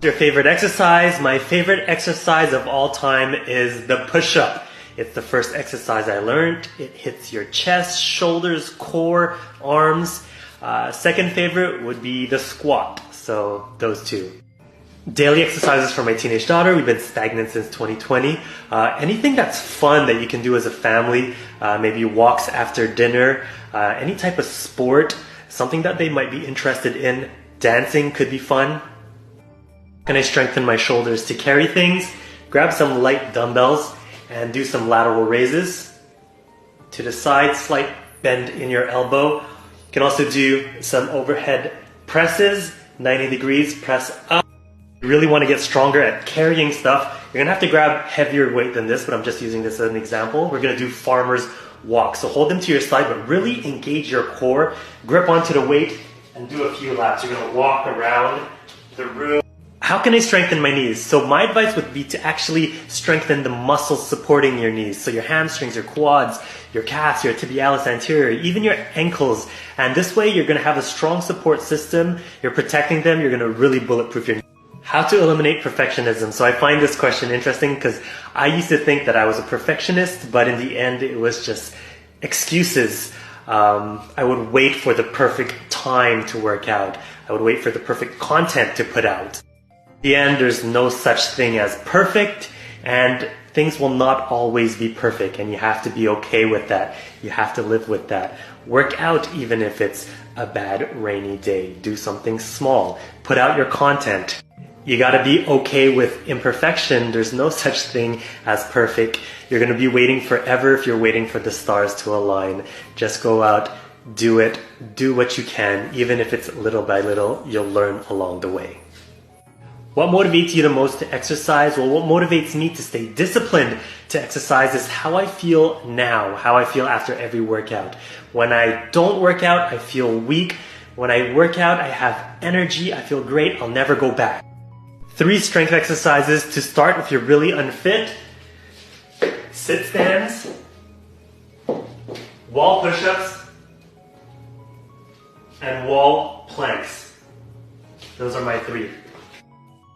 Your favorite exercise? My favorite exercise of all time is the push-up. It's the first exercise I learned. It hits your chest, shoulders, core, arms. Second favorite would be the squat. So those two. Daily exercises for my teenage daughter. We've been stagnant since 2020. Anything that's fun that you can do as a family, maybe walks after dinner, any type of sport, something that they might be interested in. Dancing could be fun. Can I strengthen my shoulders to carry things? Grab some light dumbbells and do some lateral raises. To the side, slight bend in your elbow. You can also do some overhead presses, 90 degrees, press up. You really want to get stronger at carrying stuff. You're gonna have to grab heavier weight than this, but I'm just using this as an example. We're gonna do farmer's walk. So hold them to your side, but really engage your core. Grip onto the weight and do a few laps. You're gonna walk around the room. How can I strengthen my knees? So my advice would be to actually strengthen the muscles supporting your knees. So your hamstrings, your quads, your calves, your tibialis anterior, even your ankles. And this way you're gonna have a strong support system. You're protecting them. You're gonna really bulletproof your knees. How to eliminate perfectionism? So I find this question interesting because I used to think that I was a perfectionist, but in the end it was just excuses. I would wait for the perfect time to work out. I would wait for the perfect content to put out. In the end, there's no such thing as perfect, and things will not always be perfect, and you have to be okay with that. You have to live with that. Work out even if it's a bad rainy day. Do something small. Put out your content. You gotta be okay with imperfection. There's no such thing as perfect. You're gonna be waiting forever if you're waiting for the stars to align. Just go out, do it, do what you can. Even if it's little by little, you'll learn along the way. What motivates you the most to exercise? Well, what motivates me to stay disciplined to exercise is how I feel now, how I feel after every workout. When I don't work out, I feel weak. When I work out, I have energy, I feel great, I'll never go back. 3 strength exercises to start if you're really unfit. Sit stands, wall push-ups, and wall planks. Those are my 3.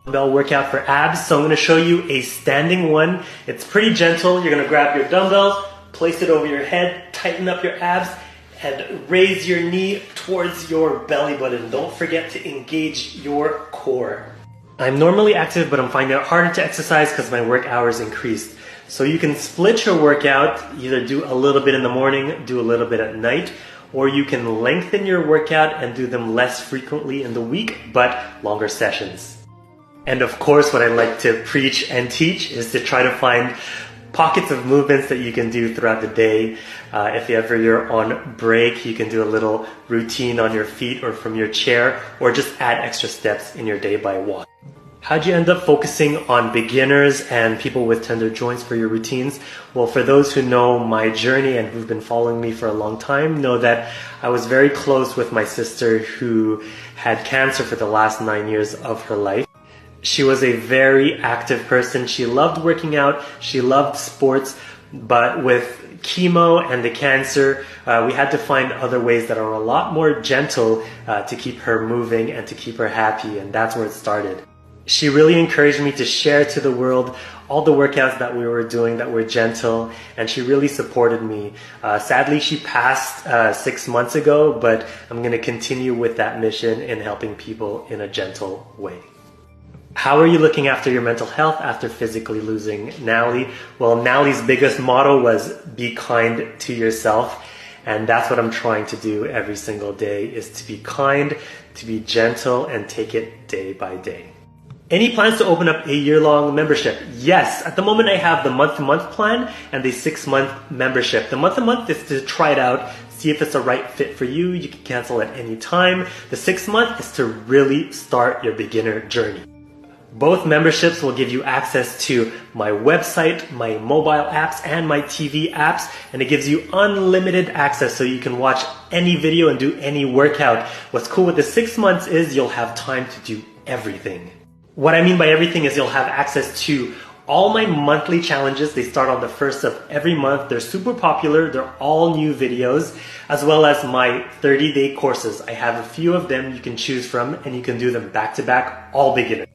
Dumbbell workout for abs. So I'm going to show you a standing one. It's pretty gentle. You're going to grab your dumbbells, place it over your head, tighten up your abs, and raise your knee towards your belly button. Don't forget to engage your core. I'm normally active, but I'm finding it harder to exercise because my work hours increased. So you can split your workout, either do a little bit in the morning, do a little bit at night, or you can lengthen your workout and do them less frequently in the week, but longer sessions. And of course, what I like to preach and teach is to try to find pockets of movements that you can do throughout the day. If ever you're on break, you can do a little routine on your feet or from your chair, or just add extra steps in your day by walk. How'd you end up focusing on beginners and people with tender joints for your routines? Well, for those who know my journey and who've been following me for a long time, know that I was very close with my sister who had cancer for the last 9 years of her life. She was a very active person. She loved working out. She loved sports, but with chemo and the cancer, we had to find other ways that are a lot more gentle to keep her moving and to keep her happy, and that's where it started. She really encouraged me to share to the world all the workouts that we were doing that were gentle, and she really supported me. Sadly, she passed 6 months ago, but I'm going to continue with that mission in helping people in a gentle way. How are you looking after your mental health after physically losing Nally? Well, Nally's biggest motto was be kind to yourself. And that's what I'm trying to do every single day, is to be kind, to be gentle, and take it day by day. Any plans to open up a year-long membership? Yes, at the moment I have the month-to-month plan and the 6-month membership. The month-to-month is to try it out, see if it's a right fit for you. You can cancel at any time. The 6-month is to really start your beginner journey. Both memberships will give you access to my website, my mobile apps, and my TV apps, and it gives you unlimited access so you can watch any video and do any workout. What's cool with the 6 months is you'll have time to do everything. What I mean by everything is you'll have access to all my monthly challenges. They start on the 1st of every month. They're super popular. They're all new videos, as well as my 30-day courses. I have a few of them you can choose from, and you can do them back to back, all beginners.